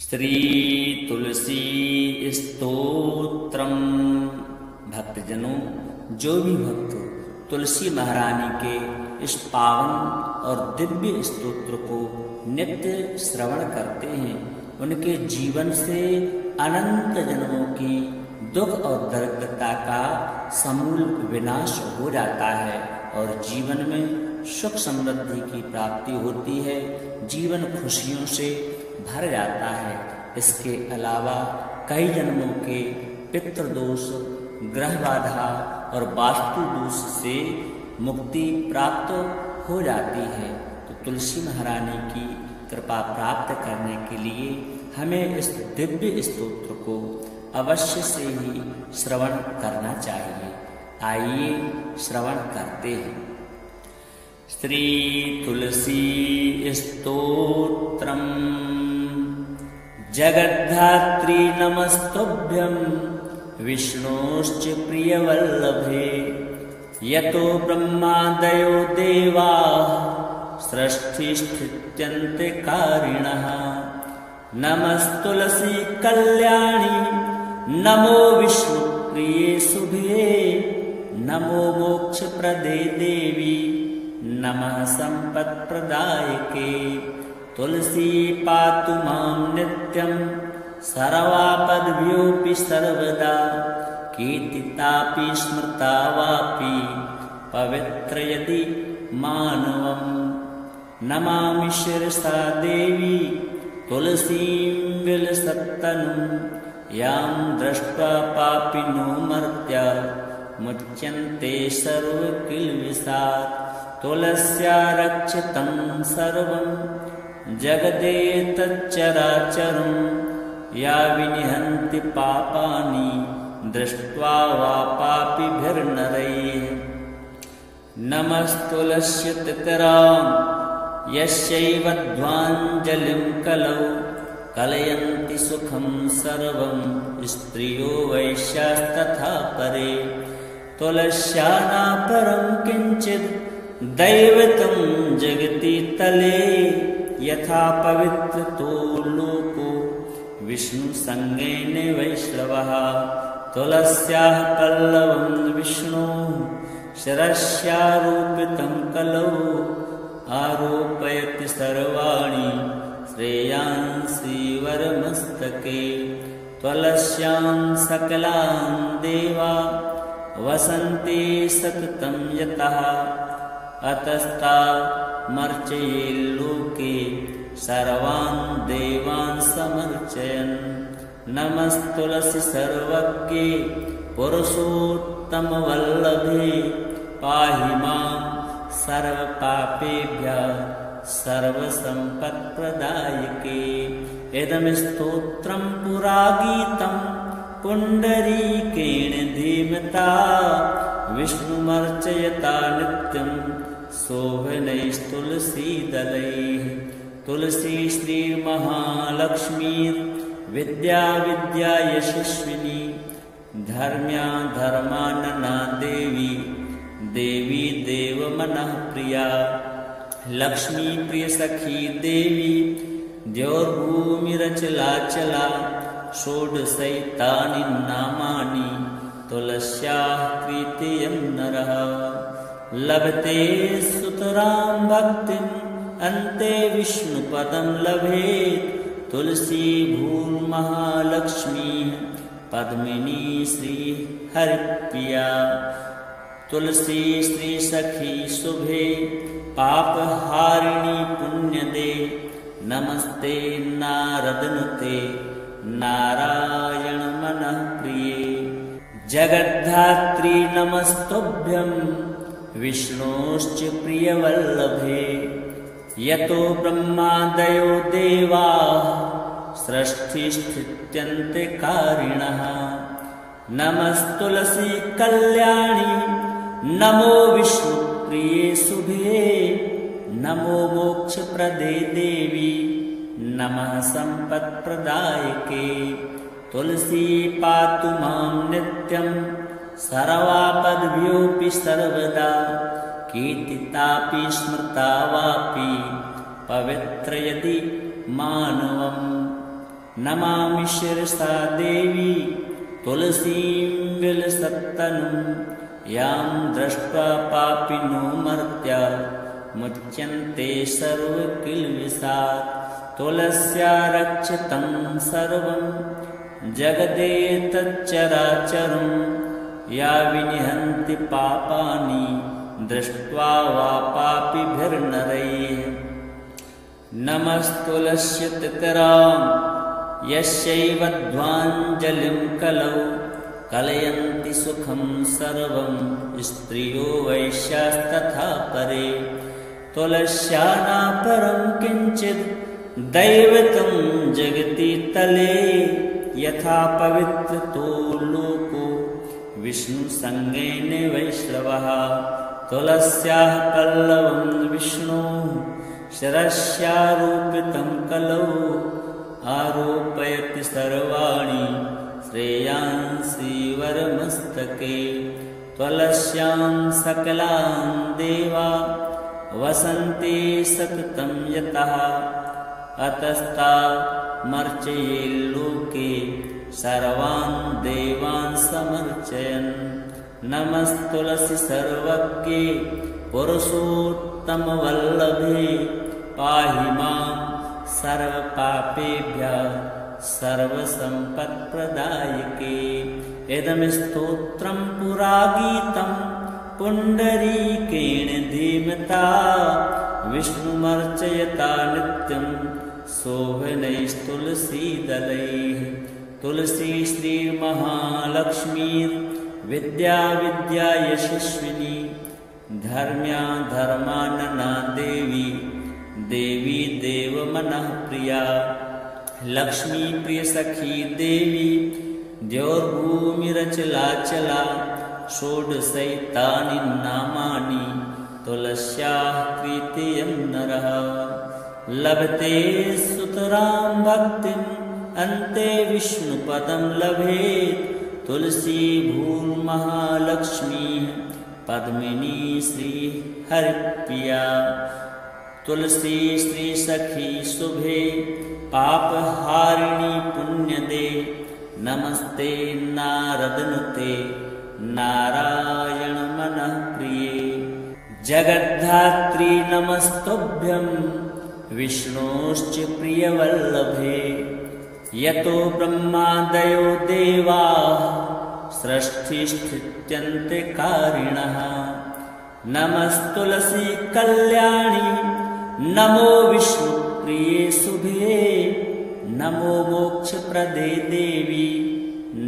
श्री तुलसी स्तोत्रम। भक्तजनों, जो भी भक्त तुलसी महारानी के इस पावन और दिव्य स्तोत्र को नित्य श्रवण करते हैं, उनके जीवन से अनंत जन्मों की दुख और दरिद्रता का समूल विनाश हो जाता है और जीवन में सुख समृद्धि की प्राप्ति होती है। जीवन खुशियों से भर जाता है। इसके अलावा कई जन्मों के पितृदोष, ग्रह बाधा और वास्तु दोष से मुक्ति प्राप्त हो जाती है। तो तुलसी महारानी की कृपा प्राप्त करने के लिए हमें इस दिव्य स्तोत्र को अवश्य से ही श्रवण करना चाहिए। आइए श्रवण करते हैं। श्री तुलसी स्तोत्रम। जगद्धात्री नमस्तुभ्यं विष्णोश्च प्रियवल्लभे, यतो ब्रह्मादयो देवाः सृष्टिस्थित्यन्त्यकारिणः। नमस्तुलसी कल्याणी, नमो विष्णुप्रिये शुभे, नमो मोक्षप्रदे देवी, नमः सम्पत्प्रदायके। तुलसी पातु मां नित्यं सर्वापद्भ्योऽपि सर्वदा, कीर्तितापि स्मृता वापि पवित्रयदि मानवम्। नमामि शिरसा देवी तुलसीं विलसत्तनुं, यां दृष्ट्वा पापिनो मर्त्या मुच्यन्ते सर्वकिल्बिषात्। तुलस्या रक्षितं सर्वं जगदेतच्चराचरं, या विनिहन्ति पापानि दृष्ट्वा वा पापिभिर्नरैः। नमस्तुलस्यतितरां यस्यैव ध्वाञ्जलिं कलौ, कलयन्ति सुखं सर्वं स्त्रियो वैश्यास्तथा परे। तुलस्या नापरं किञ्चित् दैवतं जगति तले, यथा पवित्रतो लोको विष्णुसंगेन वैष्णवः। तुलस्याः पल्लवं विष्णोः शिरस्यारोपितं कलौ, आरोपयति सर्वाणि श्रेयांसि वरमस्तके। तुलस्यां सकलां देवा वसन्ति सततं यतः, अतस्तामर्चये लोके सर्वान् देवान् समर्चयन्। नमस्तुलसी सर्वज्ञे पुरुषोत्तमवल्लभे, पाहि मां सर्वपापेभ्यः सर्वसम्पत्प्रदायके। इदं स्तोत्रं पुरा गीतं पुण्डरीकेण धीमता, विष्णुमर्चयता नित्यं शोभनैस्तुलसीदलैः। तुलसी श्रीमहालक्ष्मीर्विद्या विद्या यशस्विनी, धर्म्या धर्मानना देवी, देवी देवमनः प्रिया। लक्ष्मी प्रिय सखी देवी, द्यौर्भूमिरचलाचला, षोडशैतानि नामानि तुलस्याः कीर्तयन् नरः। लभते सुतरां भक्तिम् अन्ते विष्णुपदं लभेत्। तुलसी भूर्महालक्ष्मी पद्मिनी श्री हरिप्रिया। तुलसी श्री सखी शुभे, पापहारिणी पुण्यदे। नमस्ते नारदनुते, नारायण मनः प्रिये। जगद्धात्री नमस्तुभ्यं विष्णोश्च प्रियवल्लभे, यतो ब्रह्मादयो देवाः सृष्टिस्थित्यन्त्यकारिणः। नमस्तुलसी कल्याणी, नमो विष्णुप्रिये शुभे, नमो मोक्षप्रदे देवी, नमः सम्पत्प्रदायके। तुलसी पातु मां नित्यं सर्वापद्भ्योऽपि सर्वदा, कीर्तितापि स्मृता वापि पवित्रयति मानवम्। नमामि शिरसा देवी तुलसीं विलसत्तनुं यां दृष्ट्वा पापिनो मर्त्या मुच्यन्ते सर्वकिल्बिषात् तुलस्या रक्षितं सर्वं जगदेतच्चराचरं या विनिहन्ति पापानि दृष्ट्वा वा पापिभिर्नरैः नमस्तुलस्यतितरां यस्यैवध्वाञ्जलिं कलौ कलयन्ति सुखं सर्वं स्त्रियो वैश्यास्तथा परे तुलस्या नापरं किञ्चित् दैवतं जगति तले यथा पवित्रतो लोको विष्णुसङ्गेन वैष्णवः तुलस्याः पल्लवं विष्णोः शिरस्यारोपितं कलौ आरोपयति सर्वाणि श्रेयांसि वरमस्तके तुलस्यां सकलां देवा वसन्ति सततं यतः अतस्तामर्चये लोके सर्वान् देवान् समर्चयन् नमस्तुलसी सर्वज्ञे पुरुषोत्तमवल्लभे पाहि मां सर्वपापेभ्यः सर्वसम्पत्प्रदायके इदं स्तोत्रं पुरा गीतं पुण्डरीकेण धीमता विष्णुमर्चयता नित्यं शोभनैस्तुलसीदलैः तुलसी श्रीमहालक्ष्मीर्विद्या विद्या यशस्विनी धर्म्या धर्मानना देवी देवी देवमनः प्रिया लक्ष्मी प्रिय सखी देवी द्यौर्भूमिरचलाचला षोडशैतानि नामानि तुलस्याः तृतीयं नरः लभते सुतरां भक्तिम् अन्ते विष्णुपदं लभेत् तुलसी भूर्महालक्ष्मी पद्मिनी श्री हरिप्रिया तुलसी श्री सखी शुभे पापहारिणी पुण्यदे नमस्ते नारदनुते नारायण मनः प्रिये जगद्धात्री नमस्तुभ्यं विष्णोश्च प्रियवल्लभे यतो ब्रह्मादयो देवाः सृष्टिस्थित्यन्त्यकारिणः नमस्तुलसी कल्याणी नमो विष्णुप्रिये शुभे नमो मोक्षप्रदे देवी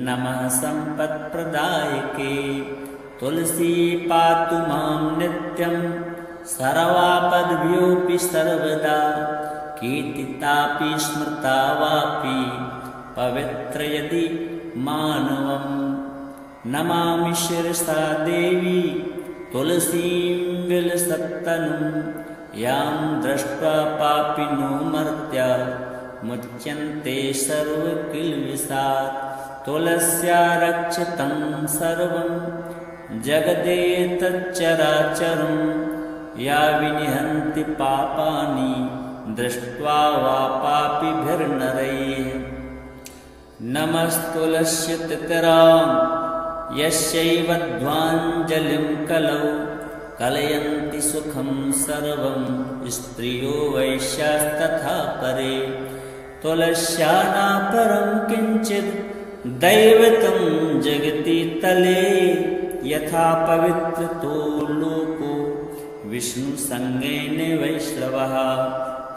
नमः सम्पत्प्रदायके तुलसी पातु मां नित्यं सर्वापद्भ्योऽपि सर्वदा कीर्तितापि स्मृता वापि पवित्र यदि मानवम् नमामि शिरसा देवी तुलसीं विलसत्तनुं यां दृष्ट्वा पापिनो मर्त्या मुच्यन्ते सर्वकिल्बिषात् तुलस्या रक्षितं सर्वं जगदेतच्चराचरं या विनिहन्ति पापानि दृष्ट्वा वा पापिभिर्नरैः नमस्तुलस्यतितरां यस्यैवध्वाञ्जलिं कलौ कलयन्ति सुखं सर्वं स्त्रियो वैश्यास्तथा परे तुलस्या नापरं किञ्चित् दैवतं जगति तले यथा पवित्रतो लोको विष्णुसङ्गेन वैष्णवः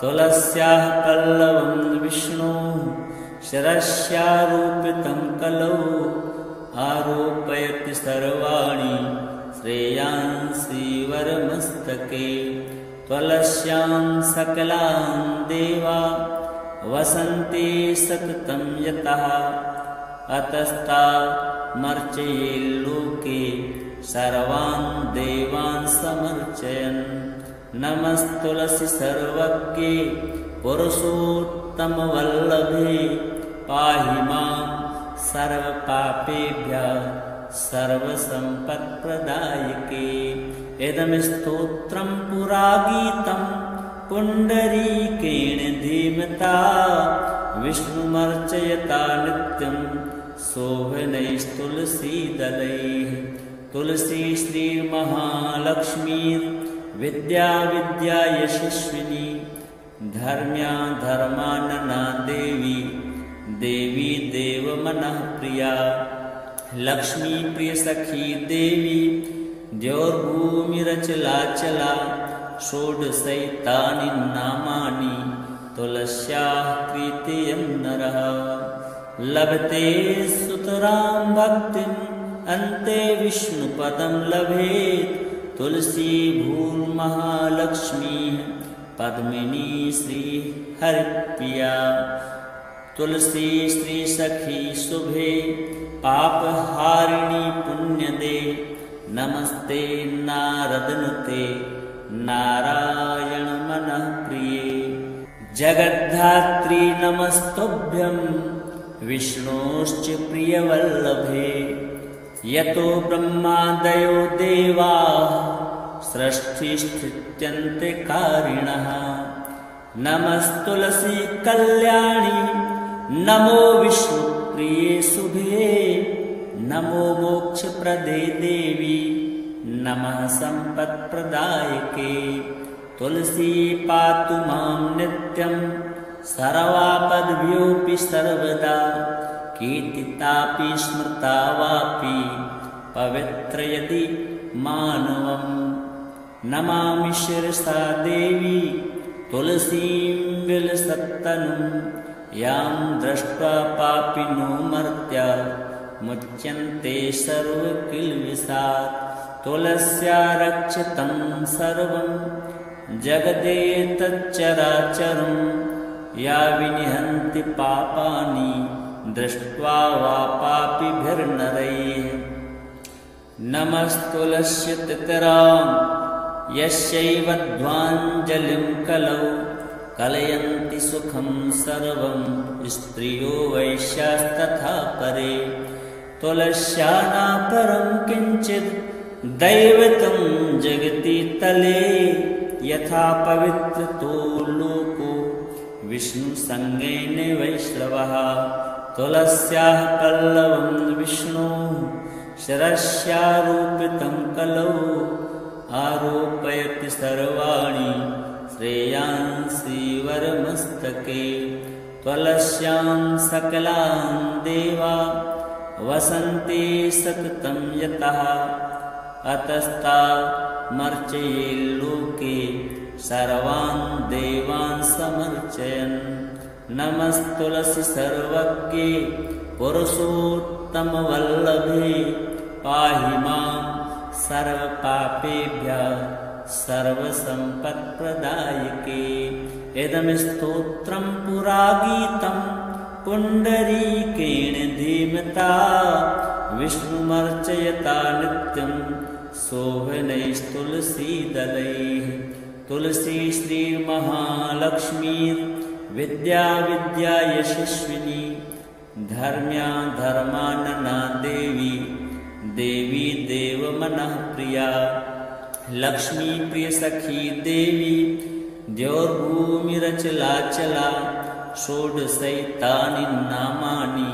तुलस्याः पल्लवं विष्णोः शिरस्यारोपितं कलौ आरोपयति सर्वाणि श्रेयांसि वरमस्तके तुलस्यां सकलां देवा वसन्ति सततं यतः अतस्तामर्चये लोके सर्वान् देवान् समर्चयन् नमस्तुलसी सर्वज्ञे पुरुषोत्तमवल्लभे पाहि मां सर्वपापेभ्यः सर्वसम्पत्प्रदायके इदं स्तोत्रं पुरा गीतं पुण्डरीकेण धीमता विष्णुमर्चयता नित्यं शोभनैस्तुलसीदलैः। तुलसी श्रीमहालक्ष्मीर्विद्या विद्या यशस्विनी धर्म्या धर्मानना देवी देवी देवमनः प्रिया। लक्ष्मी प्रिय सखी देवी द्यौर्भूमिरचलाचला षोडशैतानि नामानि तुलस्याः कृत्यं नरः। लभते सुतरां भक्तिम् अन्ते विष्णुपदं लभेत्। तुलसी भूर्महालक्ष्मी पद्मिनी श्री हरिप्रिया। तुलसी श्री सखी शुभे पापहारिणी पुण्यदे नमस्ते नारदनुते नारायण मनः प्रिये। जगद्धात्री नमस्तुभ्यं विष्णोश्च प्रियवल्लभे। यतो ब्रह्मादयो देवाः सृष्टिस्थित्यन्त्यकारिणः। नमस्तुलसी कल्याणी नमो विष्णुप्रिये शुभे। नमो मोक्षप्रदे देवी नमः सम्पत्प्रदायके। तुलसी पातु मां नित्यं सर्वापद्भ्योऽपि सर्वदा। कीर्तितापि स्मृता वापि पवित्रयदि मानवम्। नमामि शिरसा देवी तुलसीं विलसत्तनुं। यां दृष्ट्वा पापिनो मर्त्या मुच्यन्ते सर्वकिल्बिषात्। तुलस्या रक्षितं सर्वं जगदेतच्चराचरं। या विनिहन्ति पापानि दृष्ट्वा वा पापिभिर्नरैः। नमस्तुलस्य तितरां यस्यैव ध्वाञ्जलिं कलौ। कलयन्ति सुखं सर्वं स्त्रियो वैश्यास्तथा परे। तुलस्या नापरं किञ्चित् दैवतं जगति तले। यथा पवित्रतो लोको विष्णुसङ्गेन वैष्णवः। तुलस्याः पल्लवं विष्णोः शिरस्यारोपितं कलौ। आरोपयति सर्वाणि श्रेयांसि वरमस्तके। तुलस्यां सकलां देवा वसन्ति सततं यतः। अतस्तामर्चये लोके सर्वान् देवान् समर्चयन्। नमस्तुलसी सर्वज्ञे पुरुषोत्तमवल्लभे। पाहि मां सर्वपापेभ्यः सर्वसम्पत्प्रदायके। इदं स्तोत्रं पुरा गीतं पुण्डरीकेण धीमता। विष्णुमर्चयता नित्यं शोभनैस्तुलसीदलैः। तुलसी श्रीमहालक्ष्मीर्विद्या विद्या यशस्विनी धर्म्या धर्मानना देवी देवी देवमनः प्रिया। लक्ष्मी प्रिय सखी देवी द्यौर्भूमिरचलाचला षोडशैतानि नामानि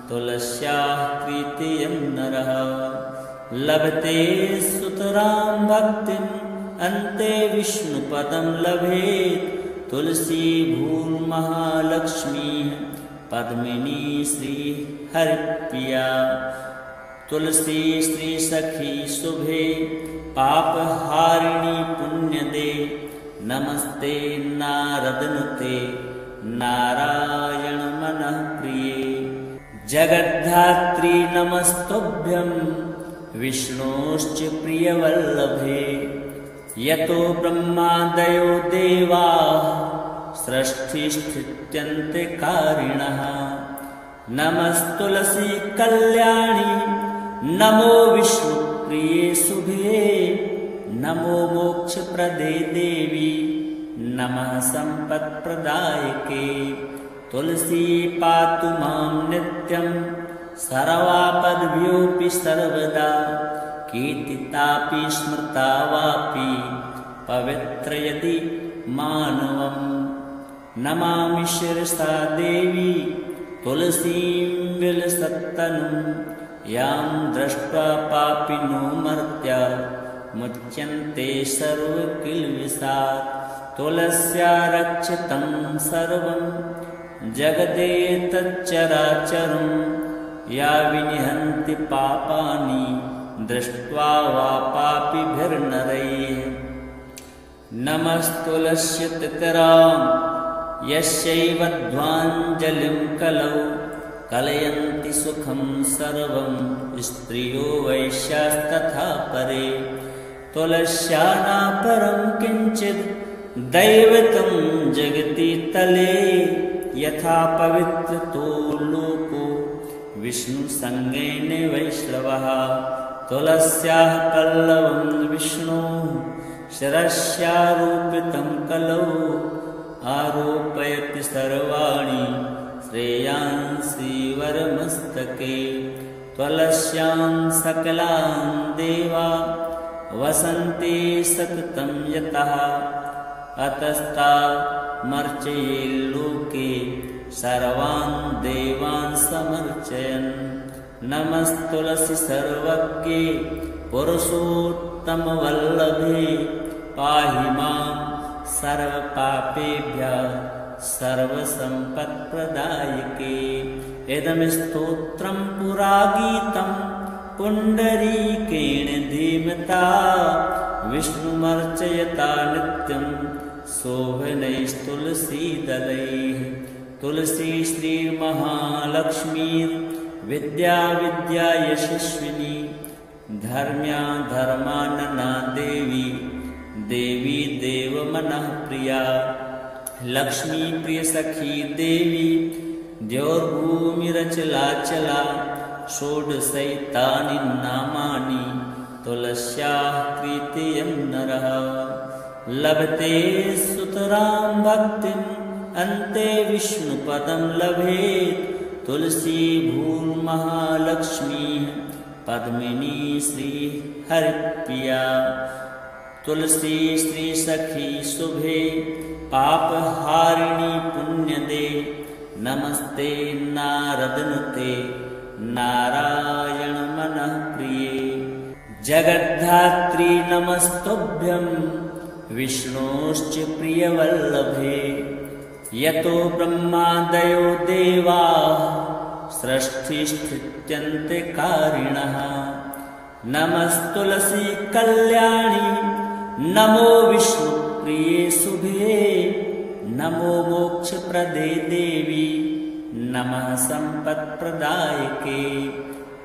तुलस्याः कृत्यं नरः। लभते सुतरां भक्तिम् अन्ते विष्णुपदं लभेत्। तुलसी भूर्महालक्ष्मी पद्मिनी श्री हरिप्रिया। तुलसी श्री सखी शुभे पापहारिणी पुण्यदे नमस्ते नारदनुते नारायण मनः प्रिये। जगद्धात्री नमस्तुभ्यं विष्णोश्च प्रियवल्लभे। यतो ब्रह्मादयो देवाः सृष्टिस्थित्यन्त्यकारिणः। नमस्तुलसी कल्याणी नमो विष्णुप्रिये शुभे। नमो मोक्षप्रदे देवी नमः सम्पत्प्रदायके। तुलसी पातु मां नित्यं सर्वापद्भ्योऽपि सर्वदा। कीर्तितापि स्मृता वापि पवित्रयति मानवम्। नमामि शिरसा देवी तुलसीं विलसत्तनुं यां दृष्ट्वा पापिनो मर्त्या मुच्यन्ते सर्वकिल्बिषात् तुलस्या रक्षितं सर्वं जगदेतच्चराचरं या विनिहन्ति पापानि दृष्ट्वा वा पापिभिर्नरैः नमस्तुलस्यतितरां यस्यैव ध्वाञ्जलिं कलौ कलयन्ति सुखं सर्वं स्त्रियो वैश्यास्तथा परे तुलस्या नापरं किञ्चित् दैवतं जगति तले यथा पवित्रतो लोको विष्णुसङ्गेन वैष्णवः तुलस्याः पल्लवं विष्णोः शिरस्यारोपितं कलौ आरोपयति सर्वाणि श्रेयांसि वरमस्तके तुलस्यां सकलां देवा वसन्ति सततं यतः अतस्तामर्चये लोके सर्वान् देवान् समर्चयन् नमस्तुलसी सर्वज्ञे पुरुषोत्तमवल्लभे पाहि मां सर्वपापेभ्यः सर्वसम्पत्प्रदायके इदं स्तोत्रं पुरा गीतं पुण्डरीकेण धीमता विष्णुमर्चयता नित्यं शोभनैस्तुलसीदलैः तुलसी श्रीमहालक्ष्मीर्विद्या विद्या यशस्विनी धर्म्या धर्मानना देवी देवी देवमनःप्रिया लक्ष्मी प्रियसखी देवी द्यौर्भूमिरचलाचला षोडशैतानि नामानि तुलस्याः कीर्तयन् नरः लभते सुतरां भक्तिम् अन्ते विष्णुपदं लभेत् तुलसी भूर्महालक्ष्मी पद्मिनी श्रीहरिप्रिया तुलसी श्रीसखी शुभे पापहारिणी पुण्यदे नमस्ते नारदनुते नारायण मनः प्रिये जगद्धात्री नमस्तुभ्यं विष्णोश्च प्रियवल्लभे यतो ब्रह्मादयो देवाः सृष्टिस्थित्यन्त्यकारिणः नमस्तुलसी कल्याणी नमो विष्णुप्रिये शुभे नमो मोक्षप्रदे देवी नमः सम्पत्प्रदायके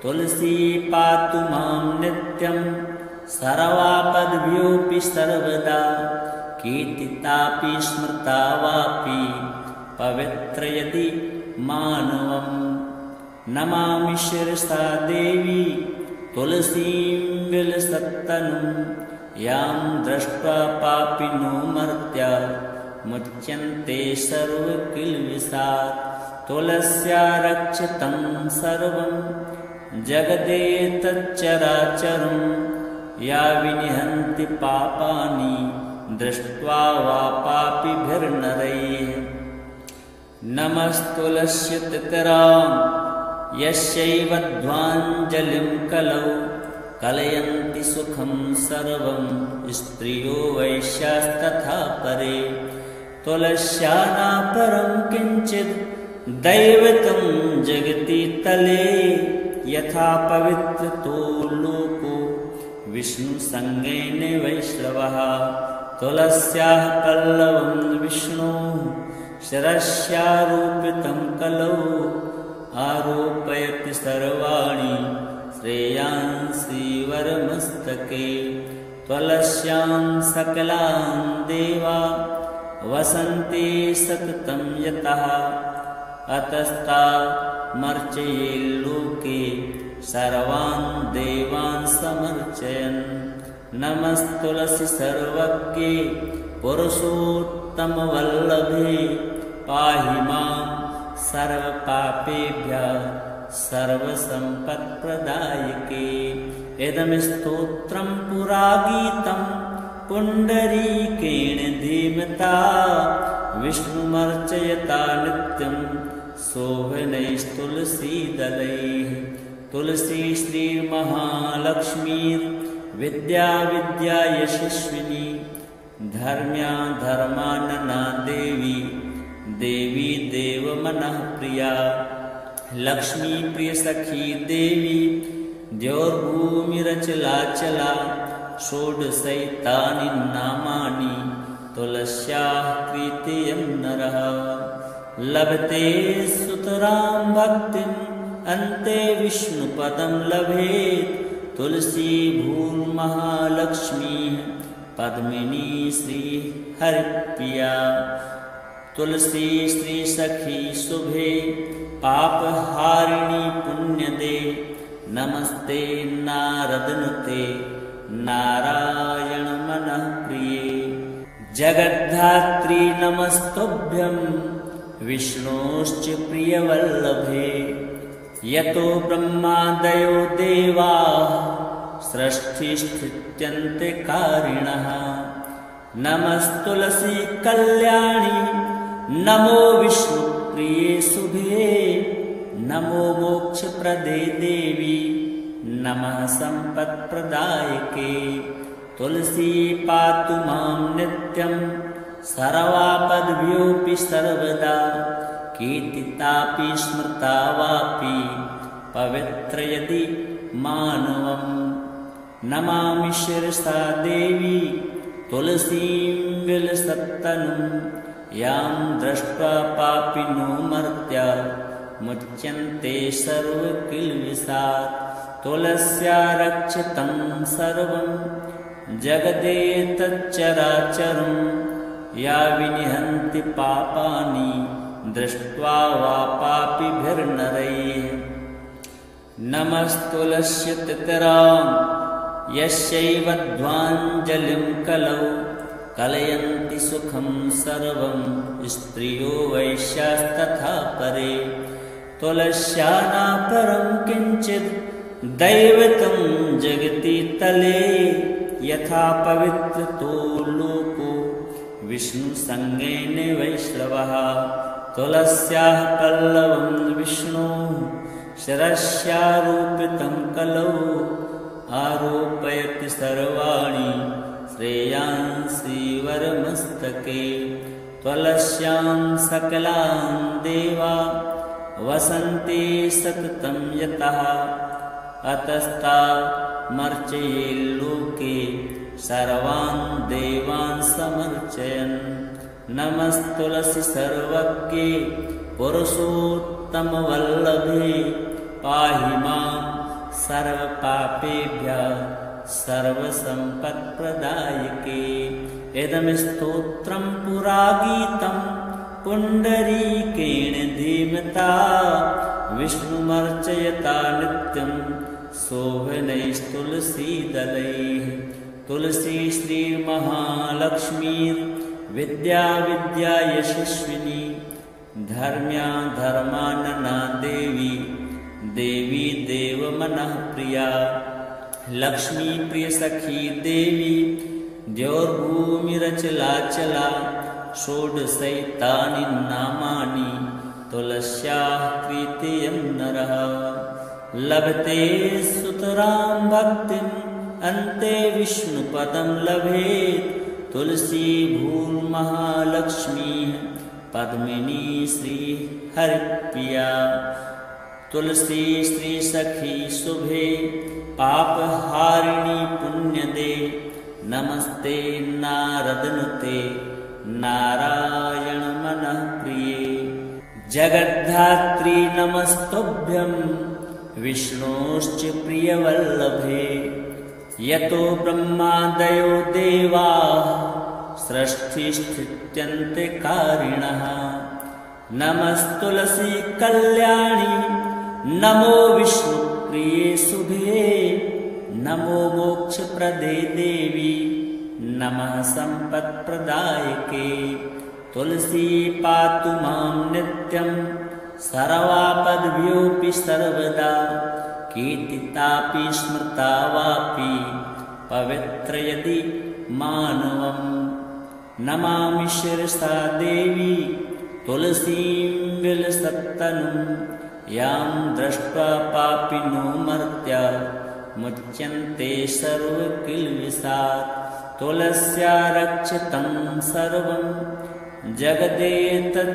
तुलसी पातु मां नित्यं सर्वापद्भ्योऽपि सर्वदा कीर्तितापि स्मृता वापि पवित्रयति मानवं नमामि शिरसा देवी तुलसीं विलसत्तनुं यां दृष्ट्वा पापिनो मर्त्या मुच्यन्ते सर्वकिल्बिषात् तुलस्या रक्षितं सर्वं जगदेतच्चराचरं या विनिहन्ति पापानि दृष्ट्वा वा पापिभिर्नरैः नमस्तुलस्यतितरां यस्यैव ध्वाञ्जलिं कलौ कलयन्ति सुखं सर्वं स्त्रियो वैश्यास्तथा परे तुलस्या नापरं किञ्चित् दैवतं जगति तले यथा पवित्रतो लोको विष्णुसङ्गेन वैष्णवः तुलस्याः पल्लवं विष्णोः शिरस्यारोपितं कलौ आरोपयति सर्वाणि श्रेयांसि वरमस्तके तुलस्यां सकलां देवा वसन्ति सततं यतः अतस्तामर्चये लोके सर्वान् देवान् समर्चयन् नमस्तुलसी सर्वज्ञे पुरुषोत्तमवल्लभे पाहि मां सर्वपापेभ्यः सर्वसम्पत्प्रदायके इदं स्तोत्रं पुरा गीतं पुण्डरीकेण धीमता विष्णुमर्चयता नित्यं शोभनैस्तुलसीदलैः तुलसी श्रीमहालक्ष्मीर्विद्या विद्या यशस्विनी धर्म्या धर्मानना देवी देवी देवमनः प्रिया लक्ष्मी प्रिय सखी देवी द्यौर्भूमिरचलाचला षोडशैतानि नामानि तुलस्याः कृत्यं नरः लभते सुतरां भक्तिम् अन्ते विष्णुपदं लभेत् तुलसी भूर्महालक्ष्मी पद्मिनी श्री हरिप्रिया तुलसी श्री सखी शुभे पापहारिणी पुण्यदे नमस्ते नारदनुते नारायण मनः प्रिये जगद्धात्री नमस्तुभ्यं विष्णोश्च प्रियवल्लभे यतो ब्रह्मादयो देवाः सृष्टिस्थित्यन्त्यकारिणः नमस्तुलसी कल्याणी नमो विष्णुप्रिये शुभे नमो मोक्षप्रदे देवी नमः सम्पत्प्रदायके तुलसी पातु मां नित्यं सर्वापद्भ्योऽपि सर्वदा कीर्तितापि स्मृता वापि पवित्र यदि मानवं नमामि शिरसा देवी तुलसीं विलसत्तनुं यां दृष्ट्वा पापिनो मर्त्या मुच्यन्ते सर्वकिल्बिषात् तुलस्या रक्षितं सर्वं जगदेतच्चराचरं या विनिहन्ति पापानि दृष्ट्वा वा पापिभिर्नरैः नमस्तुलस्यतितरां यस्यैव ध्वाञ्जलिं कलौ कलयन्ति सुखं सर्वं स्त्रियो वैश्यास्तथा परे तुलस्या नापरं किञ्चित् दैवतं जगति तले यथा पवित्रतो लोको विष्णुसङ्गेन वैष्णवः तुलस्याः पल्लवं विष्णोः शिरस्यारोपितं कलौ आरोपयति सर्वाणि श्रेयांसि वरमस्तके तुलस्यां सकलां देवा वसन्ति सततं यतः अतस्तामर्चये लोके सर्वान् देवान् समर्चयन् नमस्तुलसी सर्वज्ञे पुरुषोत्तमवल्लभे पाहि मां सर्वपापेभ्यः सर्वसम्पत्प्रदायके इदं स्तोत्रं पुरा गीतं पुण्डरीकेण धीमता विष्णुमर्चयता नित्यं शोभनैस्तुलसीदलैः तुलसी श्रीमहालक्ष्मीर्विद्या विद्या यशस्विनी धर्म्या धर्मानना देवी देवी देवमनः प्रिया लक्ष्मी प्रिय सखी देवी द्यौर्भूमिरचलाचला षोडशैतानि नामानि तुलस्याः कृत्यं नरः लभते सुतरां भक्तिम् अन्ते विष्णुपदं लभेत् तुलसी भूर्महालक्ष्मी पद्मिनी श्री हरिप्रिया तुलसी श्री सखी शुभे पापहारिणी पुण्यदे नमस्ते नारदनुते नारायण मनः प्रिये जगद्धात्री नमस्तुभ्यं विष्णोश्च प्रियवल्लभे यतो ब्रह्मादयो देवाः सृष्टिस्थित्यन्त्यकारिणः नमस्तुलसी कल्याणी नमो विष्णुप्रिये शुभे नमो मोक्षप्रदे देवी नमः सम्पत्प्रदायके तुलसी पातु मां नित्यं सर्वापद्भ्योऽपि सर्वदा कीर्तितापि स्मृता वापि पवित्र यदि मानवं नमामि शिरसा देवी तुलसीं विलसत्तनुं यां दृष्ट्वा पापिनो मर्त्या मुच्यन्ते सर्वकिल्बिषात् तुलस्या रक्षितं सर्वं जगदेतच्चराचरं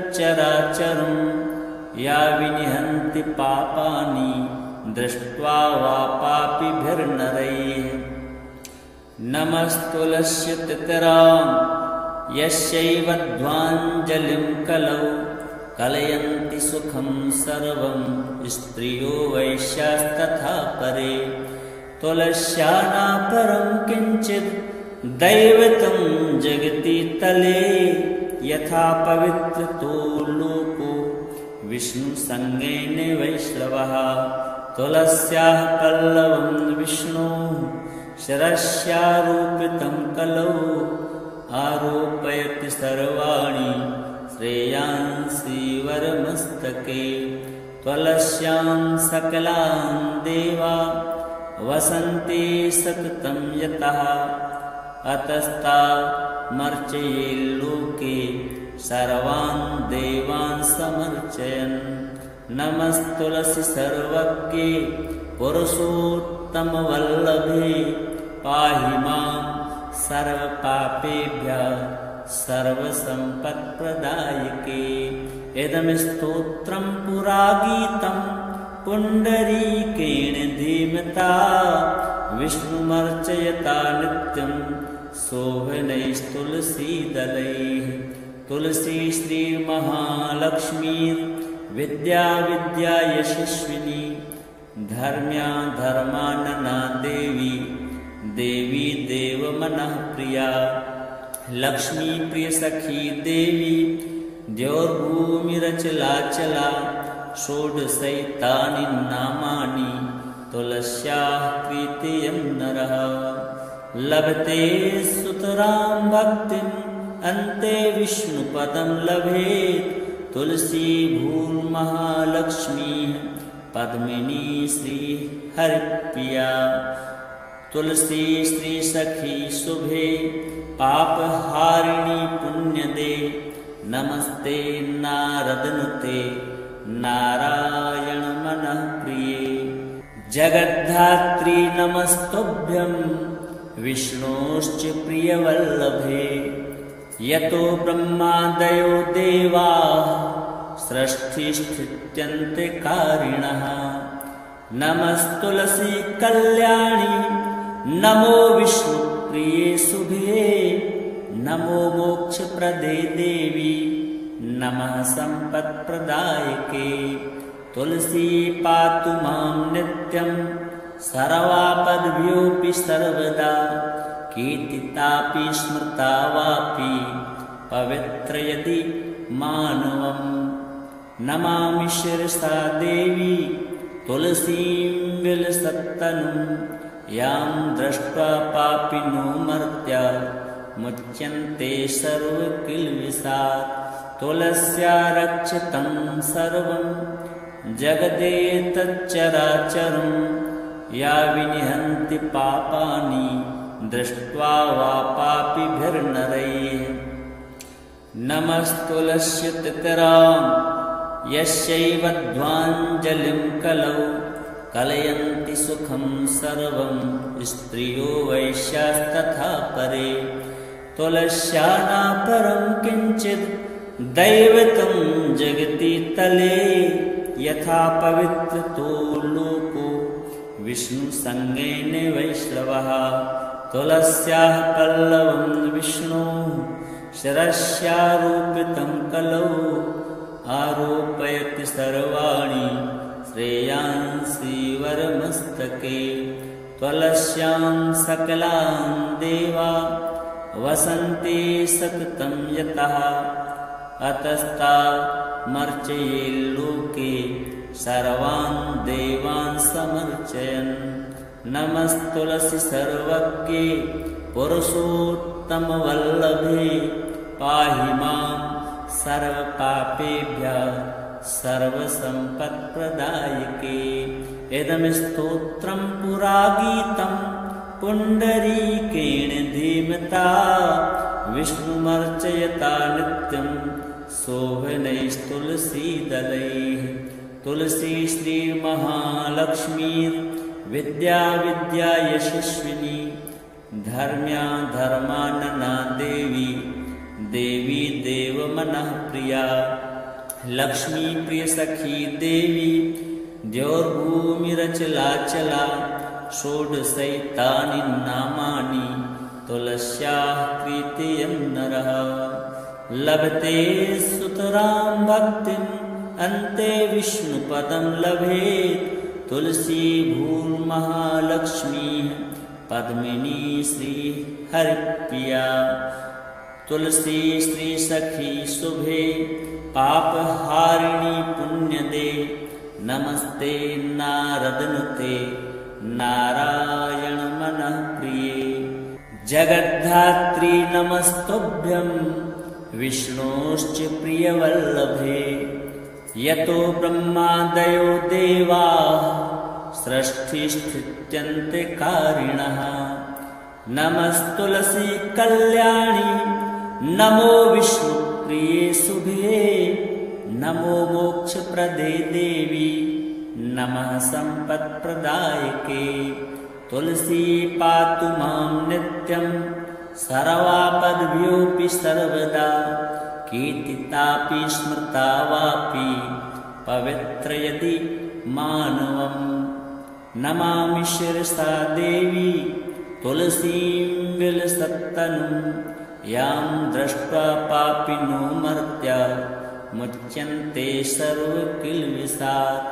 या विनिहन्ति पापानि दृष्ट्वा वा पापिभिर्नरैः नमस्तुलस्यतितरां यस्यैव ध्वाञ्जलिं कलौ कलयन्ति सुखं सर्वं स्त्रियो वैश्यास्तथा परे तुलस्या नापरं किञ्चित् दैवतं जगति तले यथा पवित्रतो लोको विष्णुसङ्गेन वैष्णवः तुलस्याः पल्लवं विष्णोः शिरस्यारोपितं कलौ आरोपयति सर्वाणि श्रेयांसि वरमस्तके तुलस्यां सकलां देवा वसन्ति सततं यतः अतस्तामर्चये लोके सर्वान् देवान् समर्चयन् नमस्तुलसी सर्वज्ञे पुरुषोत्तमवल्लभे पाहि मां सर्वपापेभ्यः सर्वसम्पत्प्रदायके इदं स्तोत्रं पुरा गीतं पुण्डरीकेण धीमता विष्णुमर्चयता नित्यं शोभनैस्तुलसीदलैः तुलसी श्रीमहालक्ष्मीर्विद्या विद्या यशस्विनी धर्म्या धर्मानना देवी देवी देवमनः प्रिया लक्ष्मी प्रिय सखी देवी द्यौर्भूमिरचलाचला षोडशैतानि नामानि तुलस्याः कृत्यं नरः लभते सुतरां भक्तिम् अन्ते विष्णुपदं लभेत् तुलसी भूर्महालक्ष्मी पद्मिनी श्रीहरिप्रिया तुलसी श्री सखी शुभे पापहारिणी पुण्यदे नमस्ते नारदनुते नारायण मनः प्रिये जगद्धात्री नमस्तुभ्यं विष्णोश्च प्रियवल्लभे यतो ब्रह्मादयो देवाः सृष्टिस्थित्यन्त्यकारिणः नमस्तुलसी कल्याणी नमो विष्णुप्रिये शुभे नमो मोक्षप्रदे देवी नमः सम्पत्प्रदायके तुलसी पातु मां नित्यं सर्वापद्भ्योऽपि सर्वदा कीर्तितापि स्मृता वापि पवित्रयति मानवं नमामि शिरसा देवी तुलसीं विलसत्तनुं यां दृष्ट्वा पापिनो मर्त्या मुच्यन्ते सर्वकिल्बिषात् तुलस्या रक्षितं सर्वं जगदेतच्चराचरं या विनिहन्ति पापानि दृष्ट्वा वा पापिभिर्नरैः नमस्तुलस्यतितरां यस्यैव ध्वाञ्जलिं कलौ कलयन्ति सुखं सर्वं स्त्रियो वैश्यास्तथा परे तुलस्या नापरं किञ्चित् दैवतं जगति तले यथा पवित्रतो लोको विष्णुसङ्गेन वैष्णवः तुलस्याः पल्लवं विष्णोः शिरस्यारोपितं कलौ आरोपयति सर्वाणि श्रेयांसि वरमस्तके तुलस्यां सकलां देवा वसन्ति सततं यतः अतस्तामर्चये लोके सर्वान् देवान् समर्चयन् नमस्तुलसी सर्वज्ञे पुरुषोत्तमवल्लभे पाहि मां सर्वपापेभ्यः सर्वसम्पत्प्रदायके इदं स्तोत्रं पुरा गीतं पुण्डरीकेण धीमता विष्णुमर्चयता नित्यं शोभनैस्तुलसीदलैः तुलसी श्रीर्महालक्ष्मीर्विद्या विद्या यशस्विनी धर्म्या धर्मानना देवी देवी देवमनः प्रिया लक्ष्मी प्रिय सखी देवी द्यौर्भूमिरचलाचला षोडशैतानि नामानि तुलस्याः तृतीयं नरः लभते सुतरां भक्तिम् अन्ते विष्णुपदं लभेत् तुलसी भूर्महालक्ष्मी पद्मिनी श्री हरिप्रिया तुलसी श्री सखी शुभे पापहारिणी पुण्यदे नमस्ते नारदनुते नारायण मनः प्रिये जगद्धात्री नमस्तुभ्यं विष्णोश्च प्रियवल्लभे यतो ब्रह्मादयो देवाः सृष्टिस्थित्यन्त्यकारिणः नमस्तुलसी कल्याणी नमो विष्णुप्रिये शुभे नमो मोक्षप्रदे देवी नमः सम्पत्प्रदायके तुलसी पातु मां नित्यं सर्वापद्भ्योऽपि सर्वदा कीर्तितापि स्मृता वापि पवित्र यदि मानवम् नमामि शिरसा देवी तुलसीं विलसत्तनुं यां दृष्ट्वा पापिनो मर्त्या मुच्यन्ते सर्वकिल्बिषात्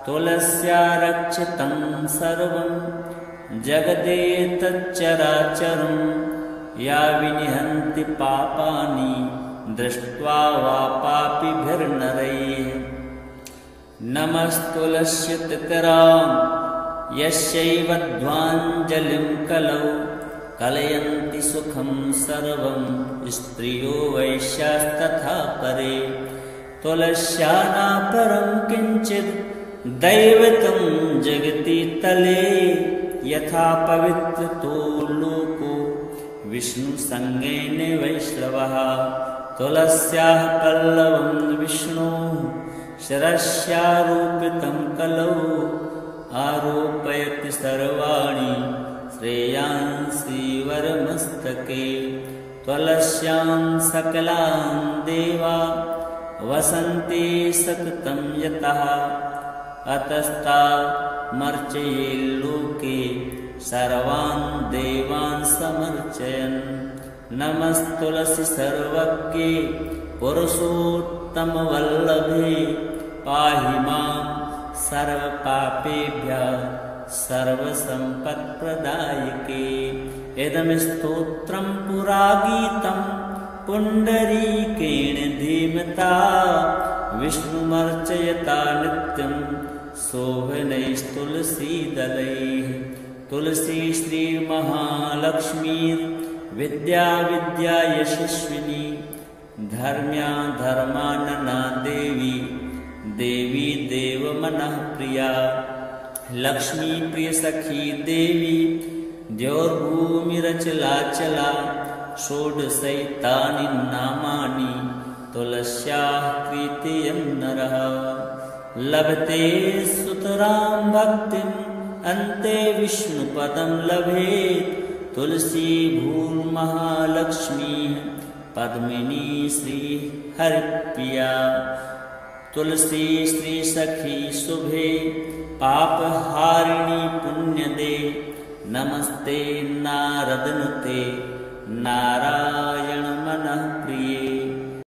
तुलस्या रक्षितं सर्वं जगदेतच्चराचरं या विनिहन्ति पापानि दृष्ट्वा वा पापिभिर्नरैः नमस्तुलस्यतितरां यस्यैव ध्वाञ्जलिं कलौ कलयन्ति सुखं सर्वं स्त्रियो वैश्यास्तथा परे तुलस्या नापरं किञ्चित् दैवतं जगति तले यथा पवित्रतो लोको विष्णुसङ्गेन वैष्णवः तुलस्याः पल्लवं विष्णोः शिरस्यारोपितं कलौ आरोपयति सर्वाणि श्रेयांसि वरमस्तके तुलस्यां सकलां देवा वसन्ति सततं यतः अतस्तामर्चये लोके सर्वान् देवान् समर्चयन् नमस्तुलसी सर्वज्ञे पुरुषोत्तमवल्लभे पाहि मां सर्वपापेभ्यः सर्वसम्पत्प्रदायके इदं स्तोत्रं पुरा गीतं पुण्डरीकेण धीमता विष्णुमर्चयता नित्यं शोभनैस्तुलसीदलैः तुलसी श्रीर्महालक्ष्मीर्विद्या विद्या यशस्विनी धर्म्या धर्मानना देवी देवी देवमनः प्रिया लक्ष्मी प्रिय सखी देवी द्यौर्भूमिरचलाचला षोडशैतानि नामानि तुलस्याः तृतीयं नरः लभते सुतरां भक्तिम् अन्ते विष्णुपदं लभेत् तुलसी भूर्महालक्ष्मी पद्मिनी श्री हरिप्रिया तुलसी श्री सखी शुभे पापहारिणी पुण्यदे नमस्ते नारदनुते नारायण